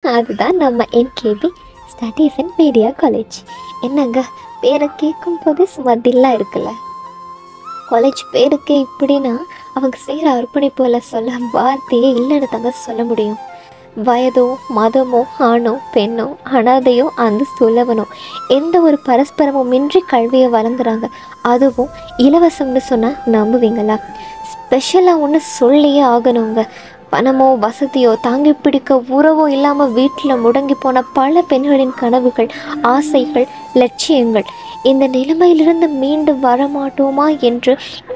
அதுதான் நம்ம NKP studies and media college. என்னங்க, பேரை கேட்கும் போது சுமதில்லாம் இருக்குல்ல. காலேஜ் பேருக்கு இப்படின்னா அவங்க செய்கிற அர்ப்பணிப்புல சொல்ல வார்த்தையே இல்லைன்னு தாங்க சொல்ல முடியும். வயதோ மதமோ ஆணோ பெண்ணோ அனாதையோ அந்தஸ்து உள்ளவனோ எந்த ஒரு பரஸ்பரமும் இன்றி கல்வியை வழங்குறாங்க. அதுவும் இலவசம்னு சொன்னால் நம்புவீங்களா? ஸ்பெஷலாக ஒன்று சொல்லியே ஆகணுங்க. பணமோ வசதியோ தாங்கி பிடிக்க உறவோ இல்லாமல் வீட்டில் முடங்கி போன பல பெண்களின் கனவுகள், ஆசைகள், லட்சியங்கள் இந்த நிலைமையிலிருந்து மீண்டும் வரமாட்டோமா என்று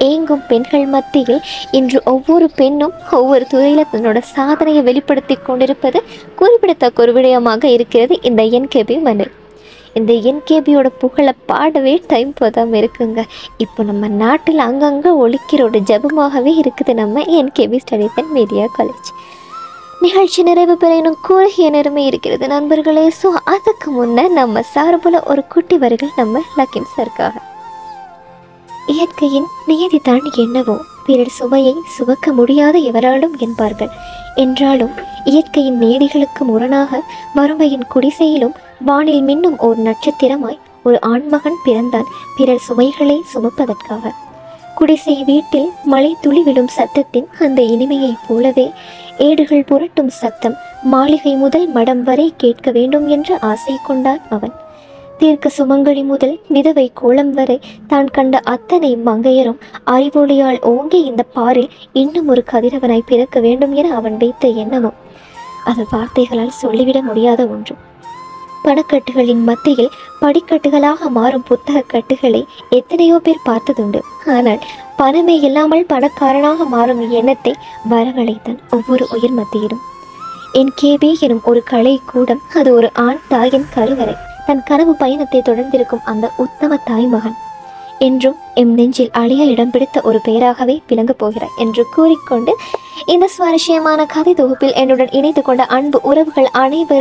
ஏங்கும் பெண்கள் மத்தியில் இன்று ஒவ்வொரு பெண்ணும் ஒவ்வொரு துறையில் தன்னோட சாதனையை வெளிப்படுத்தி கொண்டிருப்பது குறிப்பிடத்தக்க ஒரு விடயமாக இருக்கிறது இந்த என்கேபி மண்ணில். இந்த என்கேபியோட புகழை பாடவே டைம் போதாமல் இருக்குங்க. இப்போ நம்ம நாட்டில் அங்கங்கே ஒழிக்கிற ஒரு ஜபமாகவே இருக்குது நம்ம NKP studies and media college. நிகழ்ச்சி நிறைவு பெற இன்னும் குறுகிய நேரமே இருக்கிறது நண்பர்களே. ஸோ அதுக்கு முன்னே நம்ம சார்பில் ஒரு குட்டி வரிகள் நம்ம லக்கிம் சர்க்காக. இயற்கையின் நீதி தான் என்னவோ பிறர் சுவையை சுவைக்க முடியாத எவராலும் என்பார்கள். என்றாலும் இயற்கையின் நீதிகளுக்கு முரணாக வறுமையின் குடிசையிலும் வானில் மின்னும் ஓர் நட்சத்திரமாய் ஒரு ஆண்மகன் பிறந்தான் பிறர் சுமைகளை சுமப்பதற்காக. குடிசை வீட்டில் மழை துளி விடும் சத்தத்தின் அந்த இனிமையைப் போலவே ஏடுகள் புரட்டும் சத்தம் மாளிகை முதல் மடம் வரை கேட்க வேண்டும் என்ற ஆசை கொண்டான் அவன். தீர்க்க சுமங்கலி முதல் விதவை கோலம் வரை தான் கண்ட அத்தனை மங்கையரும் அறிவொளியால் ஓங்கி இந்த பாரில் இன்னும் ஒரு கதிரவனாய் பிறக்க வேண்டும் என அவன் வைத்த எண்ணமும் அது வார்த்தைகளால் சொல்லிவிட முடியாத ஒன்று. பணக்கட்டுகளின் மத்தியில் படிக்கட்டுகளாக மாறும் புத்தக கட்டுகளை எத்தனையோ பேர் பார்த்ததுண்டு. ஆனால் பணமே இல்லாமல் பணக்காரனாக மாறும் எண்ணத்தை வரவழைத்தான் ஒவ்வொரு உயிர் மத்தியிலும். என்கேபி எனும் ஒரு கலை கூடம், அது ஒரு ஆண் தாயின் கருவறை. தன் கனவு பயணத்தை தொடர்ந்திருக்கும் அந்த உத்தம தாய் மகன் என்றும் எம் நெஞ்சில் அழிய இடம் பிடித்த ஒரு பெயராகவே விளங்கப் போகிறார் என்று கூறிக்கொண்டு இந்த சுவாரஸ்யமான கதை தொகுப்பில் என்னுடன் இணைத்து கொண்ட அன்பு உறவுகள் அனைவரும்